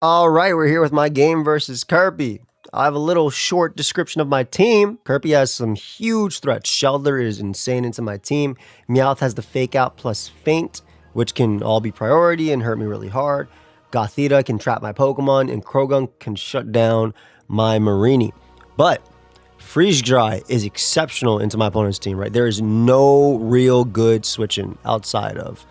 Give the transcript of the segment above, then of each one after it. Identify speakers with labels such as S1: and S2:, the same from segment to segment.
S1: All right, we're here with my game versus Kurpie. I have a little short description of my team. Kurpie has some huge threats. Shelter is insane into my team. Meowth has the Fake Out plus Faint, which can all be priority and hurt me really hard. Gothita can trap my Pokemon, and Krogunk can shut down my Marini. But Freeze Dry is exceptional into my opponent's team, right? There is no real good switching outside of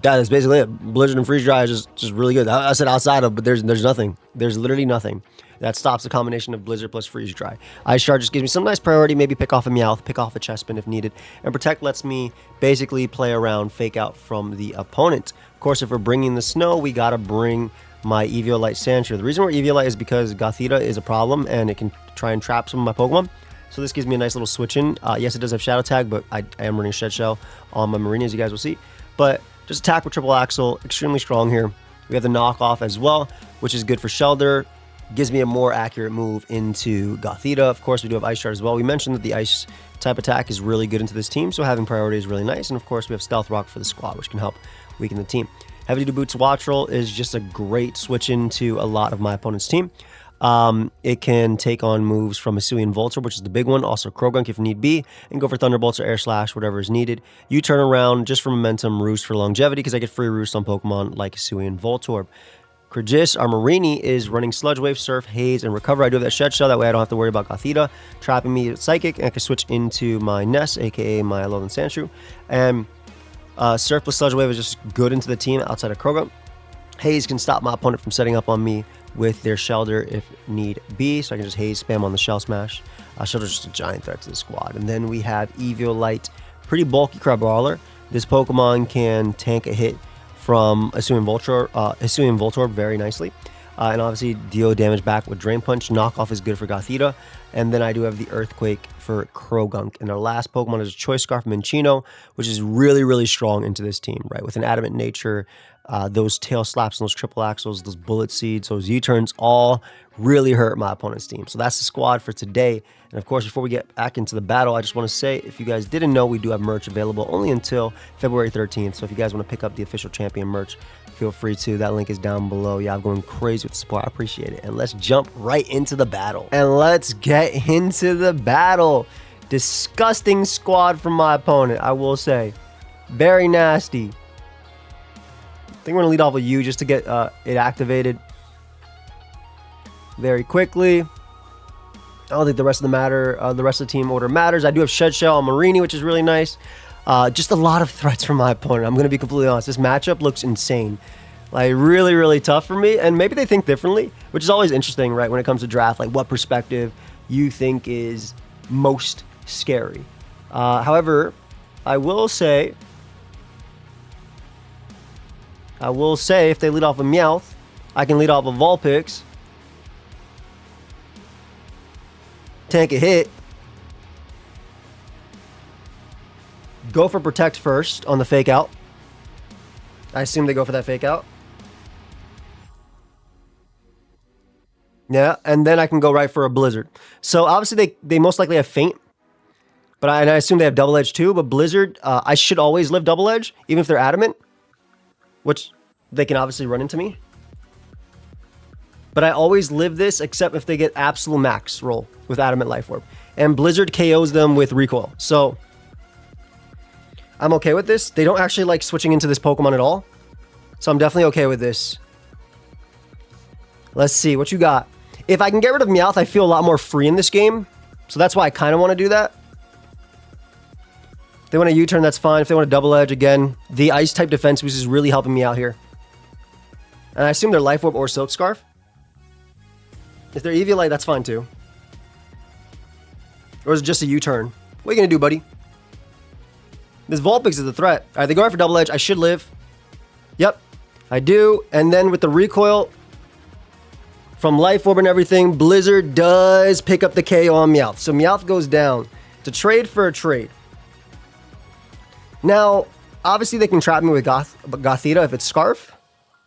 S1: that is basically it. Blizzard and Freeze Dry is just really good. I said outside of, but there's nothing. There's literally nothing that stops the combination of Blizzard plus Freeze Dry. Ice Shard just gives me some nice priority, maybe pick off a Meowth, pick off a Chespin if needed. And Protect lets me basically play around Fake Out from the opponent. Of course, if we're bringing the snow, we gotta bring my Eviolite Sandshrew. The reason we're Eviolite is because Gothita is a problem and it can try and trap some of my Pokemon. So this gives me a nice little switch in. Yes, it does have Shadow Tag, but I am running Shed Shell on my Marini, as you guys will see. But just attack with Triple Axle, extremely strong here. We have the knockoff as well, which is good for Shelter. Gives me a more accurate move into Gothita. Of course, we do have Ice Shard as well. We mentioned that the Ice type attack is really good into this team, so having priority is really nice. And of course, we have Stealth Rock for the squad, which can help weaken the team. Heavy Duty Boots Wattrel is just a great switch into a lot of my opponent's team. It can take on moves from Hisuian Voltorb, which is the big one, also Krogunk if need be, and go for Thunderbolts or Air Slash, whatever is needed. You turn around just for momentum, Roost for longevity, because I get free Roost on Pokemon like Hisuian Voltorb. Kragis, our Marini, is running Sludge Wave, Surf, Haze, and Recover. I do have that Shed Shell, that way I don't have to worry about Gothita trapping me with Psychic, and I can switch into my Ness, aka my Alolan Sandshrew. And Surf plus Sludge Wave is just good into the team outside of Krogunk. Haze can stop my opponent from setting up on me with their Shelter if need be, so I can just Haze spam on the Shell Smash. Shelter's just a giant threat to the squad. And then we have Eviolite, pretty bulky Crabrawler. This Pokemon can tank a hit from Hisuian Voltorb very nicely. And obviously deal damage back with Drain Punch. Knockoff is good for Gothita. And then I do have the Earthquake for Krogunk. And our last Pokemon is Choice Scarf Minccino, which is really, really strong into this team, right? With an Adamant Nature, those tail slaps and those triple axles, those bullet seeds, those U-turns all really hurt my opponent's team. So that's the squad for today. And of course, before we get back into the battle, I just want to say, if you guys didn't know, we do have merch available only until February 13th. So if you guys want to pick up the official champion merch, feel free to. That link is down below. Yeah, I'm going crazy with the support. I appreciate it. And let's jump right into the battle. And let's get into the battle. Disgusting squad from my opponent, I will say. Very nasty. I think we're going to lead off with you just to get it activated very quickly. I don't think the rest of the team order matters. I do have Shed Shell on Marini, which is really nice. Just a lot of threats from my opponent. I'm going to be completely honest. This matchup looks insane. Like, really, really tough for me. And maybe they think differently, which is always interesting, right, when it comes to draft, like what perspective you think is most scary. However, I will say if they lead off a Meowth, I can lead off a Vulpix, tank a hit, go for Protect first on the Fake Out. I assume they go for that Fake Out. Yeah, and then I can go right for a Blizzard. So obviously they most likely have Faint, but I assume they have Double Edge too. But Blizzard, I should always live Double Edge, even if they're Adamant, which they can obviously run into me. But I always live this except if they get absolute max roll with Adamant Life Orb. And Blizzard KOs them with Recoil. So I'm okay with this. They don't actually like switching into this Pokemon at all. So I'm definitely okay with this. Let's see what you got. If I can get rid of Meowth, I feel a lot more free in this game. So that's why I kind of want to do that. If they want a U-turn, that's fine. If they want a Double Edge, again, the Ice type defense boost is really helping me out here. And I assume they're Life Orb or Silk Scarf. If they're Eviolite, that's fine too. Or is it just a U-turn? What are you going to do, buddy? This Vulpix is a threat. All right, they go right for Double Edge. I should live. Yep, I do. And then with the recoil from Life Orb and everything, Blizzard does pick up the KO on Meowth. So Meowth goes down to trade for a trade. Now, obviously they can trap me with Gothita if it's Scarf.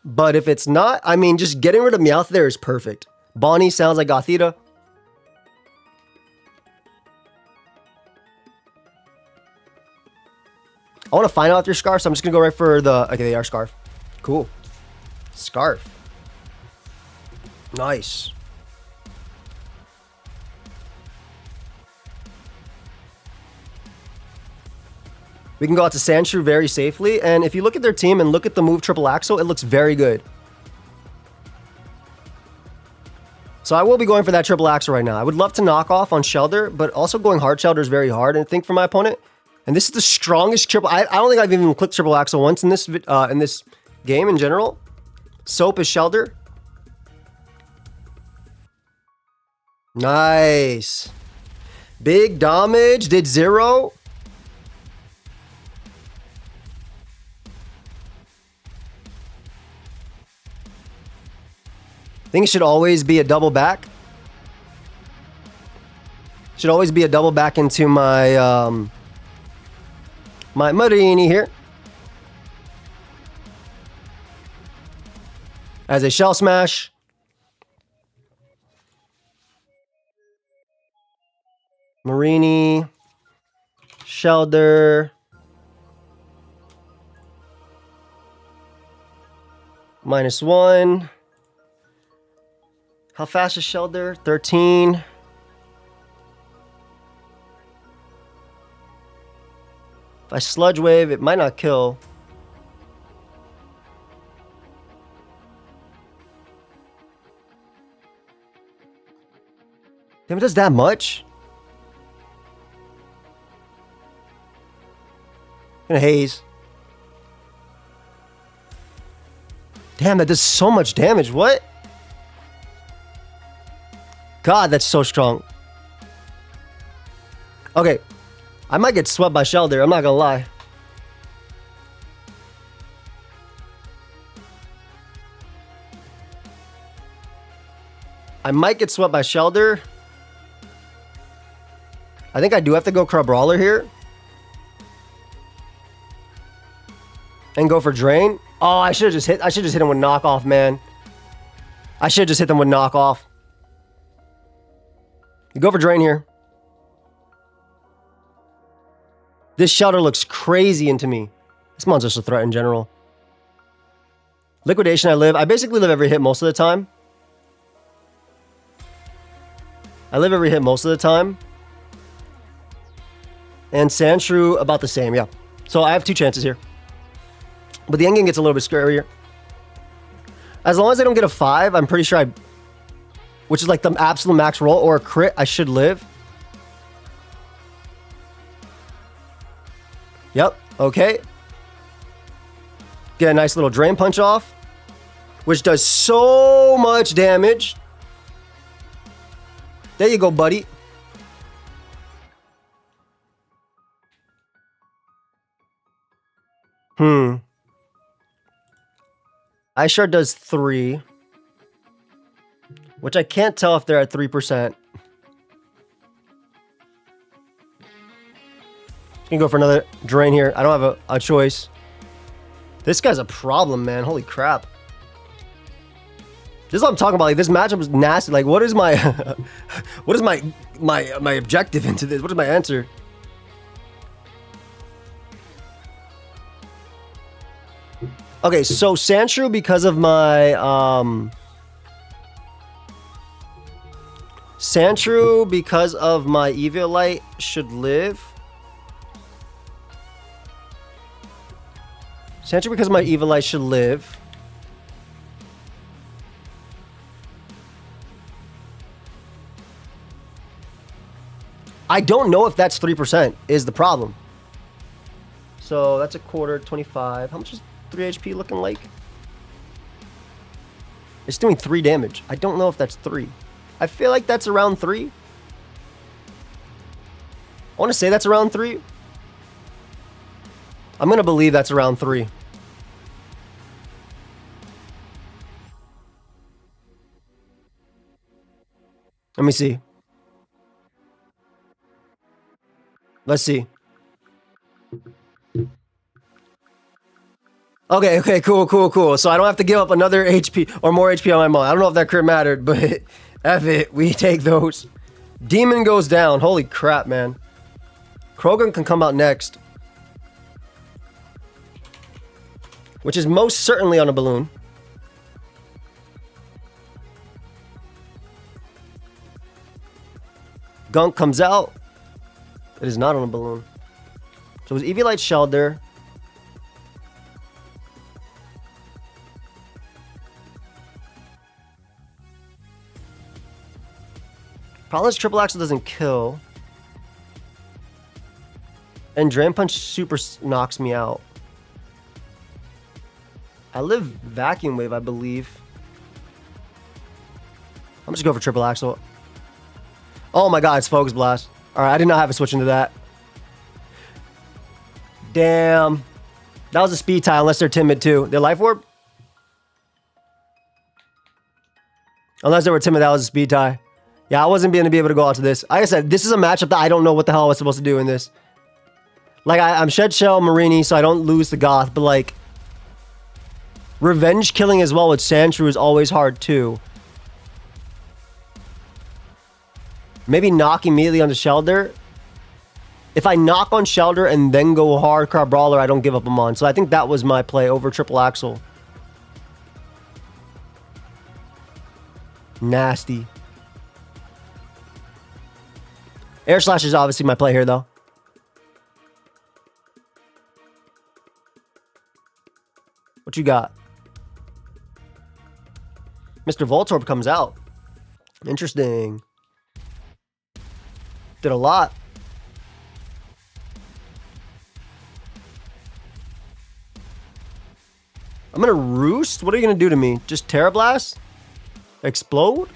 S1: But if it's not, I mean, just getting rid of Meowth there is perfect. Bonnie sounds like Gothita. I want to find out if they're Scarf, so I'm just going to go right for the... Okay, they are Scarf. Cool. Scarf. Nice. We can go out to Sandshrew very safely. And if you look at their team and look at the move triple axle, it looks very good. So I will be going for that triple axle right now. I would love to knock off on Shelter, but also going hard Shelter is very hard, I think, for my opponent. And this is the strongest triple... I don't think I've even clicked triple axle once in this game in general. Soap is Shelter. Nice. Big damage. Did 0. I think it should always be a double back. Should always be a double back into my my Marini here. As a shell smash. Marini. Shelter. -1. How fast is Shelter? 13. If I Sludge Wave, it might not kill. Damn, it does that much? Gonna haze. Damn, that does so much damage. What? God, that's so strong. Okay. I might get swept by Shelter. I'm not gonna lie. I might get swept by Shelter. I think I do have to go Crabrawler here. And go for Drain. Oh, I should have just hit him with knockoff, man. I should have just hit them with knockoff. You go for Drain here. This Shelter looks crazy into me. This monster's a threat in general. Liquidation, I basically live every hit most of the time. I live every hit most of the time. And Sandshrew, about the same, yeah. So I have 2 chances here. But the endgame gets a little bit scarier. As long as I don't get a 5, I'm pretty sure which is like the absolute max roll or a crit, I should live. Yep, okay. Get a nice little Drain Punch off, which does so much damage. There you go, buddy. Ice Shard does 3. Which I can't tell if they're at 3%. Gonna go for another Drain here. I don't have a choice. This guy's a problem, man. Holy crap. This is what I'm talking about. Like, this matchup is nasty. Like, what is my what is my objective into this? What is my answer? Okay, so Sandshrew, because of my Sandshrew, because of my Eviolite, should live. Sandshrew, because of my Eviolite, should live. I don't know if that's 3% is the problem. So that's a quarter, 25. How much is 3 HP looking like? It's doing 3 damage. I don't know if that's 3. I feel like that's around 3. I want to say that's around 3. I'm going to believe that's around 3. Let me see. Let's see. Okay, cool. So I don't have to give up another HP or more HP on my mom. I don't know if that crit mattered, but F it. We take those. Demon goes down. Holy crap, man. Krogan can come out next. Which is most certainly on a balloon. Gunk comes out. It is not on a balloon. So it was Eviolite Shelter. Problem is Triple Axle doesn't kill. And Drain Punch super knocks me out. I live Vacuum Wave, I believe. I'm just going for Triple Axle. Oh my god, it's Focus Blast. Alright, I did not have a switch into that. Damn. That was a speed tie, unless they're timid too. Their Life Orb? Unless they were timid, that was a speed tie. Yeah, I wasn't going to be able to go out to this. Like I said, this is a matchup that I don't know what the hell I was supposed to do in this. Like, I'm Shed Shell Marini, so I don't lose the Goth, but like... Revenge killing as well with Sandshrew is always hard too. Maybe knock immediately on the Shelter. If I knock on Shelter and then go Hardcore Brawler, I don't give up a Mon. So I think that was my play over Triple Axle. Nasty. Air Slash is obviously my play here, though. What you got? Mr. Voltorb comes out. Interesting. Did a lot. I'm gonna Roost? What are you gonna do to me? Just Terra Blast? Explode?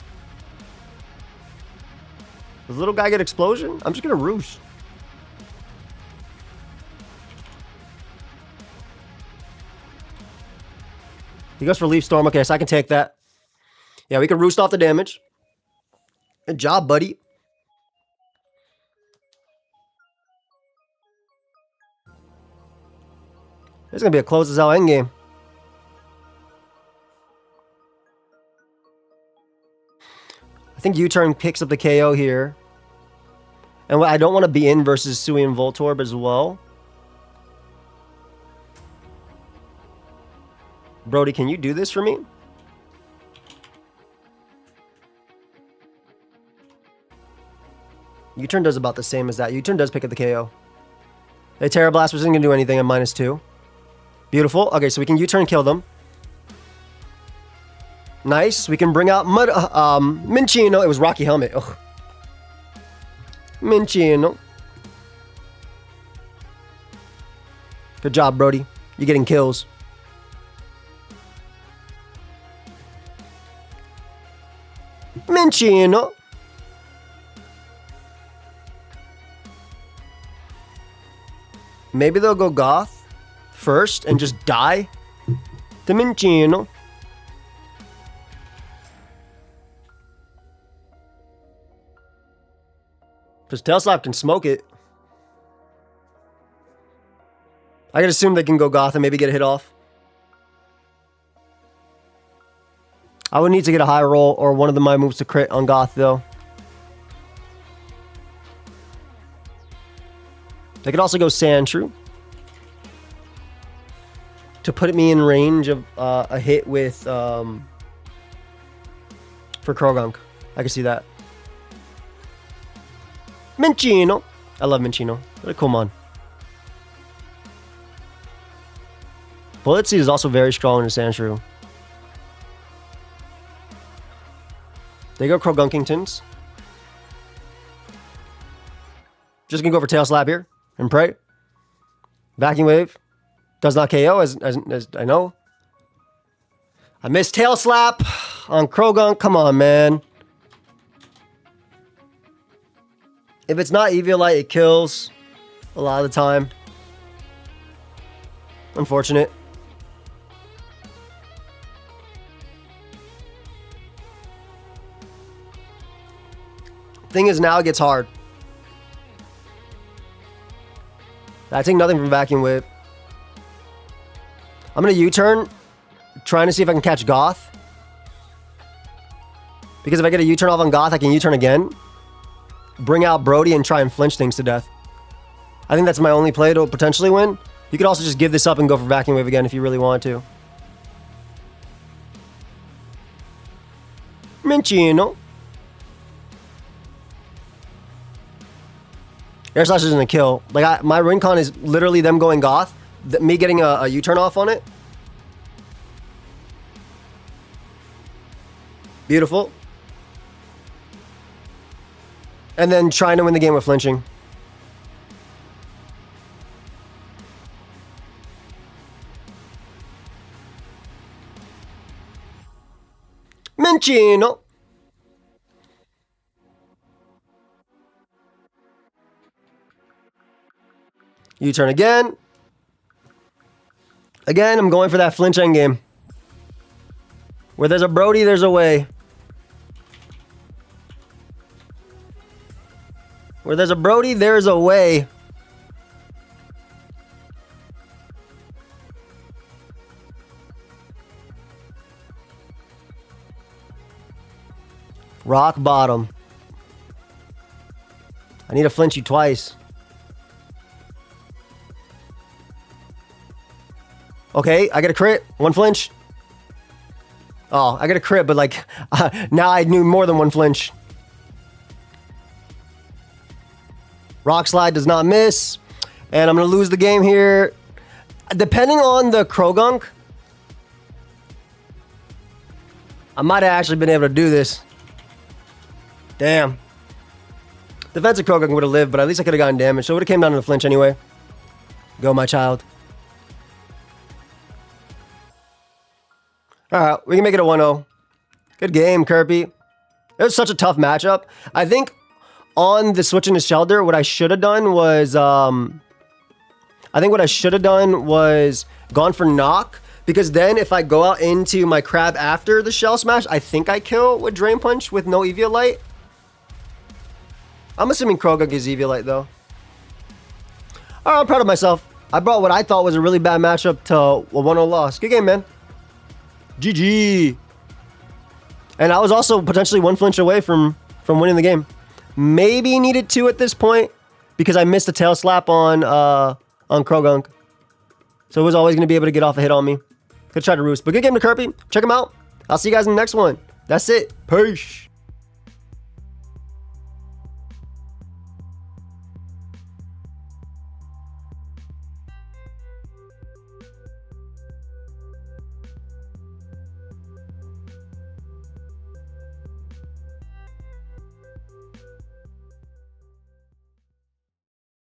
S1: Does the little guy get Explosion? I'm just gonna Roost. He goes for Leaf Storm. Okay, so I can take that. Yeah, we can Roost off the damage. Good job, buddy. This is going to be a close as hell endgame. I think U-Turn picks up the KO here. And I don't want to be in versus Sui and Voltorb as well. Brody, can you do this for me? U-Turn does about the same as that. U-Turn does pick up the KO. They Terra Blast, which isn't going to do anything at -2. Beautiful. Okay, so we can U-Turn kill them. Nice. We can bring out Minccino. It was Rocky Helmet. Ugh. Minccino. Good job, Brody. You're getting kills. Minccino. Maybe they'll go Goth first and just die to Minccino. Because Tail Slap can smoke it. I can assume they can go Goth and maybe get a hit off. I would need to get a high roll or one of my moves to crit on Goth, though. They could also go Sandshrew to put me in range of a hit with for Krogunk. I can see that. Minccino. I love Minccino. What a cool mon. Bullet Seed is also very strong in Sandshrew. They go Krogunkingtons. Just gonna go for Tail Slap here and pray. Vacuum Wave does not KO as I know. I missed Tail Slap on Krogunk. Come on, man. If it's not Eviolite, it kills a lot of the time. Unfortunate. Thing is, now it gets hard. I take nothing from Vacuum Wave. I'm going to U-turn, trying to see if I can catch Goth. Because if I get a U-turn off on Goth, I can U-turn again. Bring out Brody and try and flinch things to death. I think that's my only play to potentially win. You could also just give this up and go for Vacuum Wave again if you really want to. Minccino. Air slash isn't a kill. Like, my Rincon is literally them going goth. Me getting a U-turn off on it. Beautiful. And then trying to win the game with flinching. Minccino. U-turn again. Again, I'm going for that flinch end game. Where there's a Brody, there's a way. Where there's a Brody, there's a way. Rock bottom. I need to flinch you twice. Okay, I get a crit. One flinch. Oh, I got a crit, but like, now I knew more than one flinch. Rock slide does not miss. And I'm going to lose the game here. Depending on the Krogunk, I might have actually been able to do this. Damn. Defensive Krogunk would have lived, but at least I could have gotten damage. So it would have came down to the flinch anyway. Go, my child. Alright, we can make it a 1-0. Good game, Kurpie. It was such a tough matchup. I think on the switch into Shelter, what I should have done was... gone for knock. Because then if I go out into my crab after the shell smash, I think I kill with Drain Punch with no Eviolite. I'm assuming Krogunk is Eviolite though. Alright, I'm proud of myself. I brought what I thought was a really bad matchup to a 1-0 loss. Good game, man. GG. And I was also potentially one flinch away from winning the game. Maybe needed 2 at this point because I missed a tail slap on Krogunk. So it was always going to be able to get off a hit on me. Could try to roost. But good game to Kurpie. Check him out. I'll see you guys in the next one. That's it. Peace.